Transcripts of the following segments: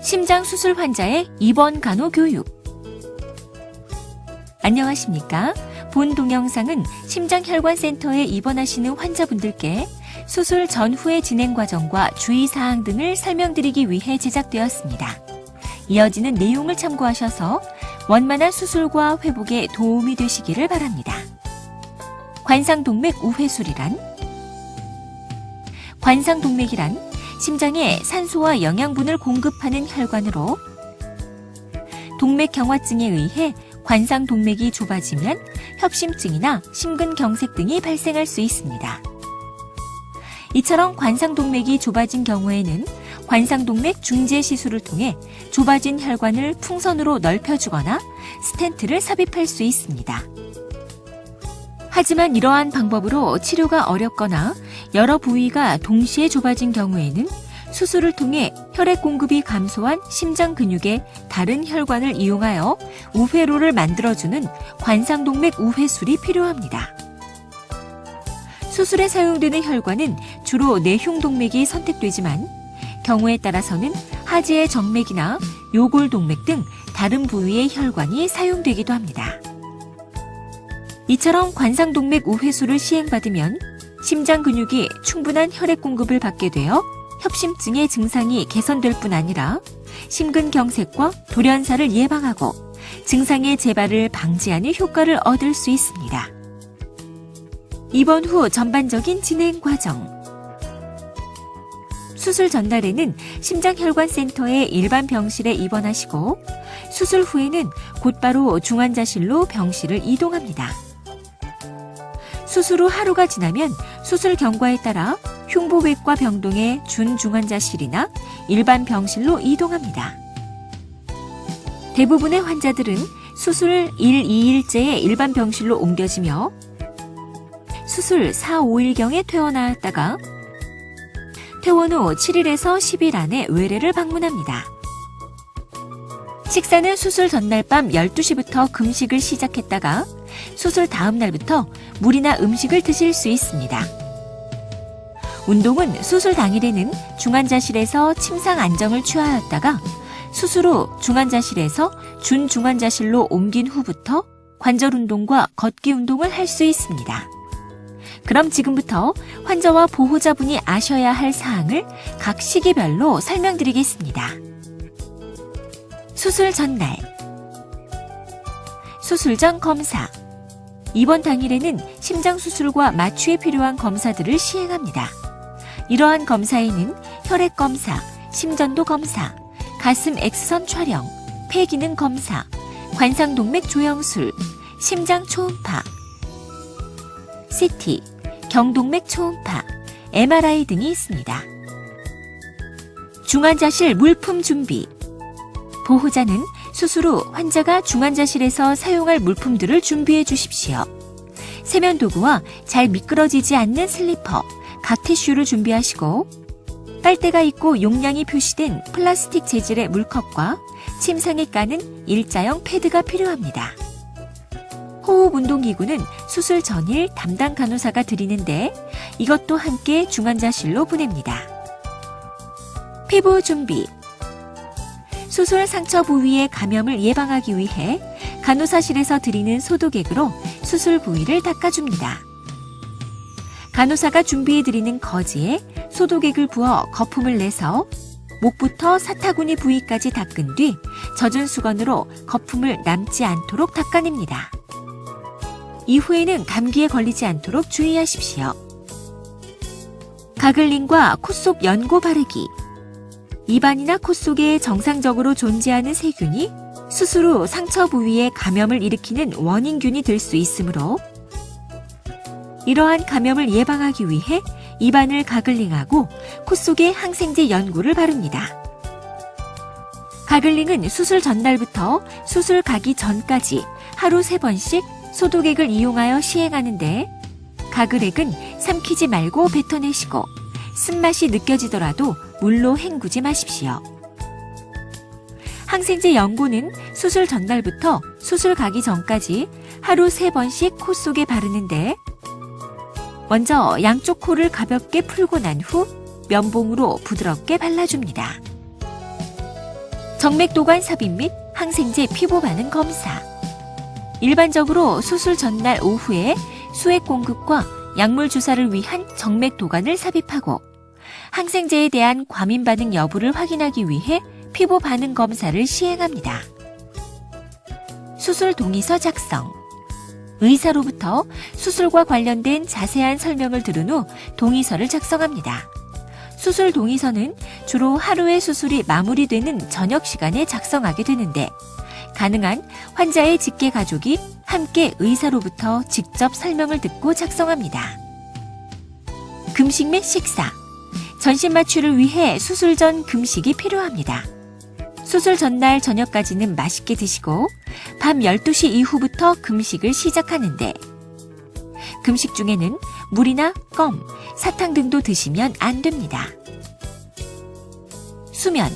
심장수술 환자의 입원 간호 교육. 안녕하십니까? 본 동영상은 심장혈관센터에 입원하시는 환자분들께 수술 전후의 진행 과정과 주의사항 등을 설명드리기 위해 제작되었습니다. 이어지는 내용을 참고하셔서 원만한 수술과 회복에 도움이 되시기를 바랍니다. 관상동맥 우회술이란? 관상동맥이란 심장에 산소와 영양분을 공급하는 혈관으로 동맥 경화증에 의해 관상동맥이 좁아지면 협심증이나 심근경색 등이 발생할 수 있습니다. 이처럼 관상동맥이 좁아진 경우에는 관상동맥 중재 시술을 통해 좁아진 혈관을 풍선으로 넓혀주거나 스텐트를 삽입할 수 있습니다. 하지만 이러한 방법으로 치료가 어렵거나 여러 부위가 동시에 좁아진 경우에는 수술을 통해 혈액 공급이 감소한 심장 근육의 다른 혈관을 이용하여 우회로를 만들어주는 관상동맥 우회술이 필요합니다. 수술에 사용되는 혈관은 주로 내흉동맥이 선택되지만 경우에 따라서는 하지의 정맥이나 요골동맥 등 다른 부위의 혈관이 사용되기도 합니다. 이처럼 관상동맥 우회술을 시행받으면 심장 근육이 충분한 혈액 공급을 받게 되어 협심증의 증상이 개선될 뿐 아니라 심근경색과 돌연사를 예방하고 증상의 재발을 방지하는 효과를 얻을 수 있습니다. 입원 후 전반적인 진행 과정. 수술 전날에는 심장혈관센터의 일반 병실에 입원하시고 수술 후에는 곧바로 중환자실로 병실을 이동합니다. 수술 후 하루가 지나면 수술 경과에 따라 흉부외과 병동의 준중환자실이나 일반 병실로 이동합니다. 대부분의 환자들은 수술 1, 2일째에 일반 병실로 옮겨지며 수술 4, 5일경에 퇴원하였다가 퇴원 후 7일에서 10일 안에 외래를 방문합니다. 식사는 수술 전날 밤 12시부터 금식을 시작했다가 수술 다음 날부터 물이나 음식을 드실 수 있습니다. 운동은 수술 당일에는 중환자실에서 침상 안정을 취하였다가 수술 후 중환자실에서 준중환자실로 옮긴 후부터 관절 운동과 걷기 운동을 할 수 있습니다. 그럼 지금부터 환자와 보호자분이 아셔야 할 사항을 각 시기별로 설명드리겠습니다. 수술 전날. 수술 전 검사. 입원 당일에는 심장수술과 마취에 필요한 검사들을 시행합니다. 이러한 검사에는 혈액 검사, 심전도 검사, 가슴 X선 촬영, 폐기능 검사, 관상동맥 조영술, 심장 초음파, CT, 경동맥 초음파, MRI 등이 있습니다. 중환자실 물품 준비. 보호자는 수술 후 환자가 중환자실에서 사용할 물품들을 준비해 주십시오. 세면도구와 잘 미끄러지지 않는 슬리퍼, 각 티슈를 준비하시고 빨대가 있고 용량이 표시된 플라스틱 재질의 물컵과 침상에 까는 일자형 패드가 필요합니다. 호흡 운동기구는 수술 전일 담당 간호사가 드리는데 이것도 함께 중환자실로 보냅니다. 피부 준비. 수술 상처 부위의 감염을 예방하기 위해 간호사실에서 드리는 소독액으로 수술 부위를 닦아줍니다. 간호사가 준비해드리는 거즈에 소독액을 부어 거품을 내서 목부터 사타구니 부위까지 닦은 뒤 젖은 수건으로 거품을 남지 않도록 닦아냅니다. 이후에는 감기에 걸리지 않도록 주의하십시오. 가글링과 코 속 연고 바르기. 입안이나 코 속에 정상적으로 존재하는 세균이 수술 후 상처 부위에 감염을 일으키는 원인균이 될 수 있으므로 이러한 감염을 예방하기 위해 입안을 가글링하고 코 속에 항생제 연고를 바릅니다. 가글링은 수술 전날부터 수술 가기 전까지 하루 3번씩 소독액을 이용하여 시행하는데 가글액은 삼키지 말고 뱉어내시고 쓴맛이 느껴지더라도 물로 헹구지 마십시오. 항생제 연고는 수술 전날부터 수술 가기 전까지 하루 3번씩 코 속에 바르는데 먼저 양쪽 코를 가볍게 풀고 난 후 면봉으로 부드럽게 발라줍니다. 정맥도관 삽입 및 항생제 피부 반응 검사. 일반적으로 수술 전날 오후에 수액 공급과 약물 주사를 위한 정맥도관을 삽입하고 항생제에 대한 과민 반응 여부를 확인하기 위해 피부 반응 검사를 시행합니다. 수술 동의서 작성. 의사로부터 수술과 관련된 자세한 설명을 들은 후 동의서를 작성합니다. 수술 동의서는 주로 하루의 수술이 마무리되는 저녁 시간에 작성하게 되는데 가능한 환자의 직계 가족이 함께 의사로부터 직접 설명을 듣고 작성합니다. 금식 및 식사. 전신 마취를 위해 수술 전 금식이 필요합니다. 수술 전날 저녁까지는 맛있게 드시고 밤 12시 이후부터 금식을 시작하는데 금식 중에는 물이나 껌, 사탕 등도 드시면 안 됩니다. 수면.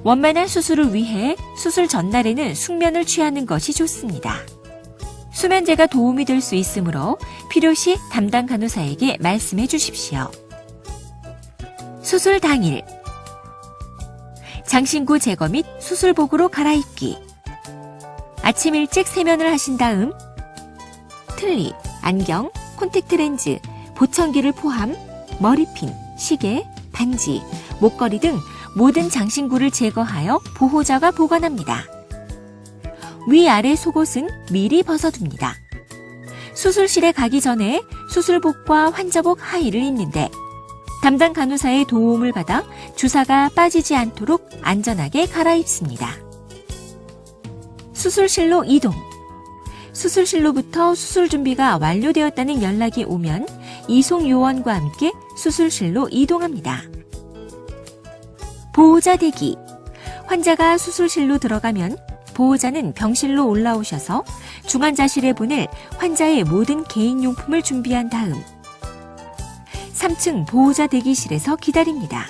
원만한 수술을 위해 수술 전날에는 숙면을 취하는 것이 좋습니다. 수면제가 도움이 될 수 있으므로 필요시 담당 간호사에게 말씀해 주십시오. 수술 당일. 장신구 제거 및 수술복으로 갈아입기. 아침 일찍 세면을 하신 다음 틀니, 안경, 콘택트 렌즈, 보청기를 포함 머리핀, 시계, 반지, 목걸이 등 모든 장신구를 제거하여 보호자가 보관합니다. 위아래 속옷은 미리 벗어둡니다. 수술실에 가기 전에 수술복과 환자복 하의를 입는데 담당 간호사의 도움을 받아 주사가 빠지지 않도록 안전하게 갈아입습니다. 수술실로 이동. 수술실로부터 수술 준비가 완료되었다는 연락이 오면 이송 요원과 함께 수술실로 이동합니다. 보호자 대기. 환자가 수술실로 들어가면 보호자는 병실로 올라오셔서 중환자실에 보낼 환자의 모든 개인용품을 준비한 다음 3층 보호자 대기실에서 기다립니다.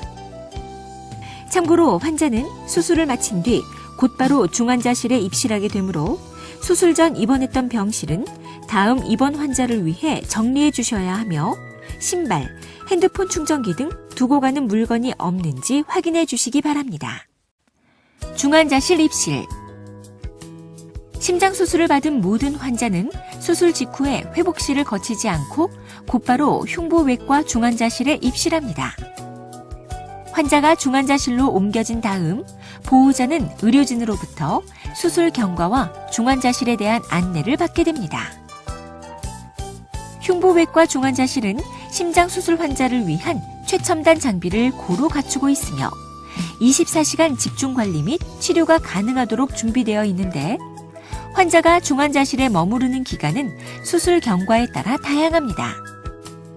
참고로 환자는 수술을 마친 뒤 곧바로 중환자실에 입실하게 되므로 수술 전 입원했던 병실은 다음 입원 환자를 위해 정리해 주셔야 하며 신발, 핸드폰 충전기 등 두고 가는 물건이 없는지 확인해 주시기 바랍니다. 중환자실 입실. 심장 수술을 받은 모든 환자는 수술 직후에 회복실을 거치지 않고 곧바로 흉부외과 중환자실에 입실합니다. 환자가 중환자실로 옮겨진 다음 보호자는 의료진으로부터 수술 경과와 중환자실에 대한 안내를 받게 됩니다. 흉부외과 중환자실은 심장 수술 환자를 위한 최첨단 장비를 고루 갖추고 있으며 24시간 집중 관리 및 치료가 가능하도록 준비되어 있는데 환자가 중환자실에 머무르는 기간은 수술 경과에 따라 다양합니다.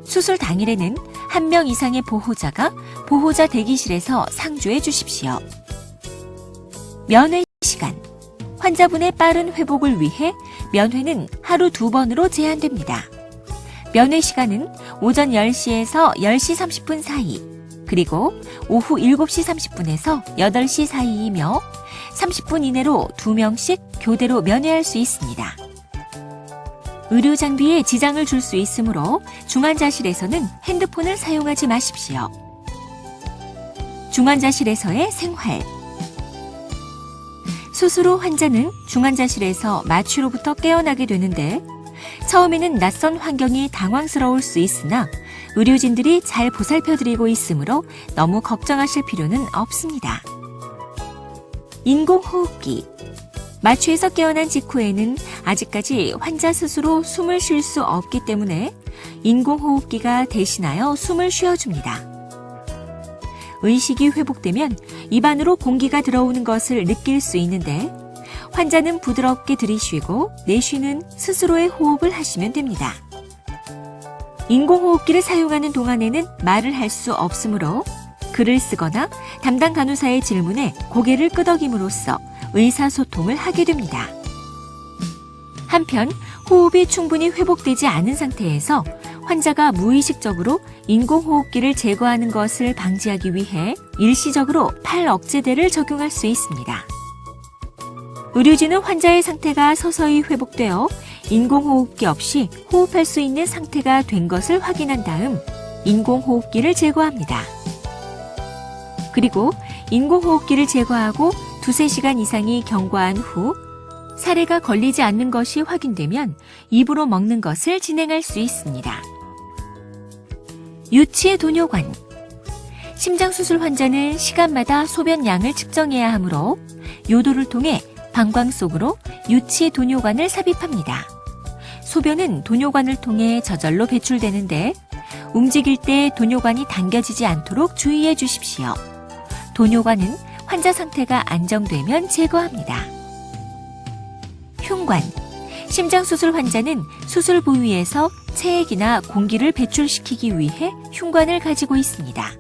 수술 당일에는 1명 이상의 보호자가 보호자 대기실에서 상주해 주십시오. 면회 시간. 환자분의 빠른 회복을 위해 면회는 하루 2번으로 제한됩니다. 면회 시간은 오전 10시에서 10시 30분 사이, 그리고 오후 7시 30분에서 8시 사이이며 30분 이내로 2명씩 교대로 면회할 수 있습니다. 의료 장비에 지장을 줄 수 있으므로 중환자실에서는 핸드폰을 사용하지 마십시오. 중환자실에서의 생활. 수술 후 환자는 중환자실에서 마취로부터 깨어나게 되는데 처음에는 낯선 환경이 당황스러울 수 있으나 의료진들이 잘 보살펴드리고 있으므로 너무 걱정하실 필요는 없습니다. 인공호흡기. 마취에서 깨어난 직후에는 아직까지 환자 스스로 숨을 쉴 수 없기 때문에 인공호흡기가 대신하여 숨을 쉬어줍니다. 의식이 회복되면 입 안으로 공기가 들어오는 것을 느낄 수 있는데 환자는 부드럽게 들이쉬고 내쉬는 스스로의 호흡을 하시면 됩니다. 인공호흡기를 사용하는 동안에는 말을 할 수 없으므로 글을 쓰거나 담당 간호사의 질문에 고개를 끄덕임으로써 의사소통을 하게 됩니다. 한편 호흡이 충분히 회복되지 않은 상태에서 환자가 무의식적으로 인공호흡기를 제거하는 것을 방지하기 위해 일시적으로 팔 억제대를 적용할 수 있습니다. 의료진은 환자의 상태가 서서히 회복되어 인공호흡기 없이 호흡할 수 있는 상태가 된 것을 확인한 다음 인공호흡기를 제거합니다. 그리고 인공호흡기를 제거하고 두세 시간 이상이 경과한 후 사례가 걸리지 않는 것이 확인되면 입으로 먹는 것을 진행할 수 있습니다. 유치 도뇨관. 심장수술 환자는 시간마다 소변량을 측정해야 하므로 요도를 통해 방광 속으로 유치 도뇨관을 삽입합니다. 소변은 도뇨관을 통해 저절로 배출되는데 움직일 때 도뇨관이 당겨지지 않도록 주의해 주십시오. 도뇨관은 환자 상태가 안정되면 제거합니다. 흉관. 심장수술 환자는 수술 부위에서 체액이나 공기를 배출시키기 위해 흉관을 가지고 있습니다.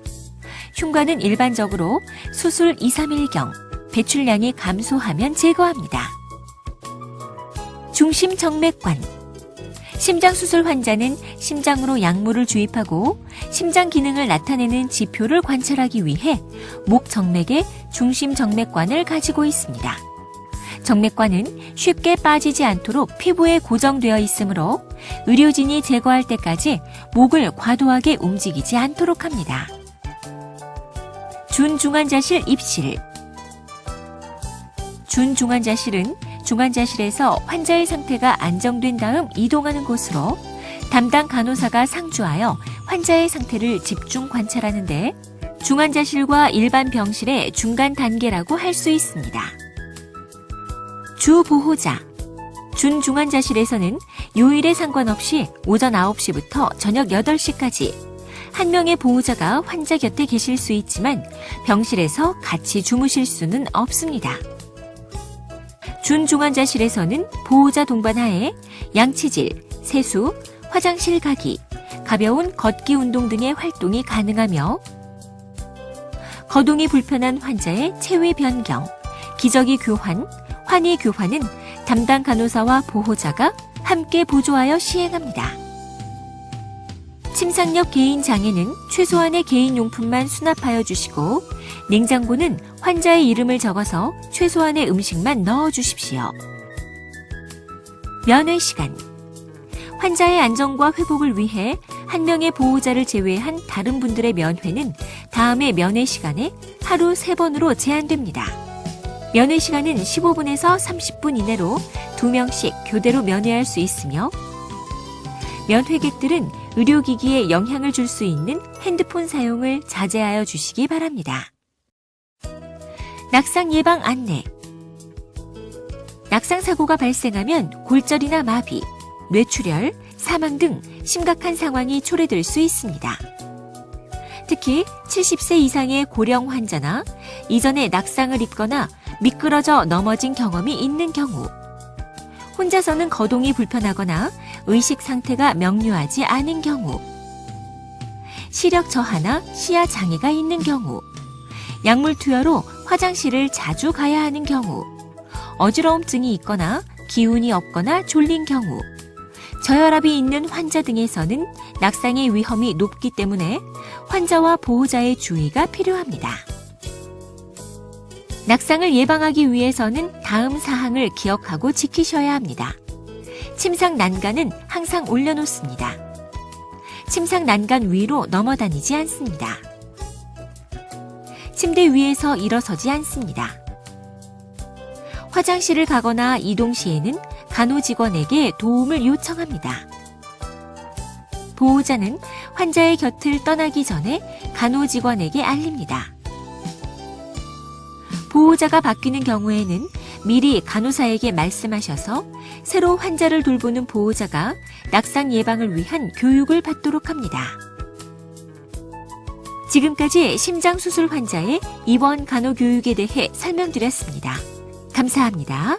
흉관은 일반적으로 수술 2, 3일경 배출량이 감소하면 제거합니다. 중심정맥관. 심장수술 환자는 심장으로 약물을 주입하고 심장 기능을 나타내는 지표를 관찰하기 위해 목 정맥에 중심정맥관을 가지고 있습니다. 정맥관은 쉽게 빠지지 않도록 피부에 고정되어 있으므로 의료진이 제거할 때까지 목을 과도하게 움직이지 않도록 합니다. 준중환자실 입실. 준중환자실은 중환자실에서 환자의 상태가 안정된 다음 이동하는 곳으로 담당 간호사가 상주하여 환자의 상태를 집중 관찰하는데 중환자실과 일반 병실의 중간 단계라고 할 수 있습니다. 주보호자. 준중환자실에서는 요일에 상관없이 오전 9시부터 저녁 8시까지 한 명의 보호자가 환자 곁에 계실 수 있지만 병실에서 같이 주무실 수는 없습니다. 준중환자실에서는 보호자 동반하에 양치질, 세수, 화장실 가기, 가벼운 걷기 운동 등의 활동이 가능하며 거동이 불편한 환자의 체위 변경, 기저귀 교환, 환희 교환은 담당 간호사와 보호자가 함께 보조하여 시행합니다. 침상력 개인 장애는 최소한의 개인 용품만 수납하여 주시고 냉장고는 환자의 이름을 적어서 최소한의 음식만 넣어 주십시오. 면회 시간. 환자의 안정과 회복을 위해 한 명의 보호자를 제외한 다른 분들의 면회는 다음의 면회 시간에 하루 3번으로 제한됩니다. 면회 시간은 15분에서 30분 이내로 2명씩 교대로 면회할 수 있으며 면회객들은 의료기기에 영향을 줄 수 있는 핸드폰 사용을 자제하여 주시기 바랍니다. 낙상 예방 안내. 낙상 사고가 발생하면 골절이나 마비, 뇌출혈, 사망 등 심각한 상황이 초래될 수 있습니다. 특히 70세 이상의 고령 환자나 이전에 낙상을 입거나 미끄러져 넘어진 경험이 있는 경우, 혼자서는 거동이 불편하거나 의식 상태가 명료하지 않은 경우, 시력 저하나 시야 장애가 있는 경우, 약물 투여로 화장실을 자주 가야 하는 경우, 어지러움증이 있거나 기운이 없거나 졸린 경우, 저혈압이 있는 환자 등에서는 낙상의 위험이 높기 때문에 환자와 보호자의 주의가 필요합니다. 낙상을 예방하기 위해서는 다음 사항을 기억하고 지키셔야 합니다. 침상 난간은 항상 올려놓습니다. 침상 난간 위로 넘어다니지 않습니다. 침대 위에서 일어서지 않습니다. 화장실을 가거나 이동 시에는 간호직원에게 도움을 요청합니다. 보호자는 환자의 곁을 떠나기 전에 간호직원에게 알립니다. 보호자가 바뀌는 경우에는 미리 간호사에게 말씀하셔서 새로 환자를 돌보는 보호자가 낙상 예방을 위한 교육을 받도록 합니다. 지금까지 심장수술 환자의 입원 간호교육에 대해 설명드렸습니다. 감사합니다.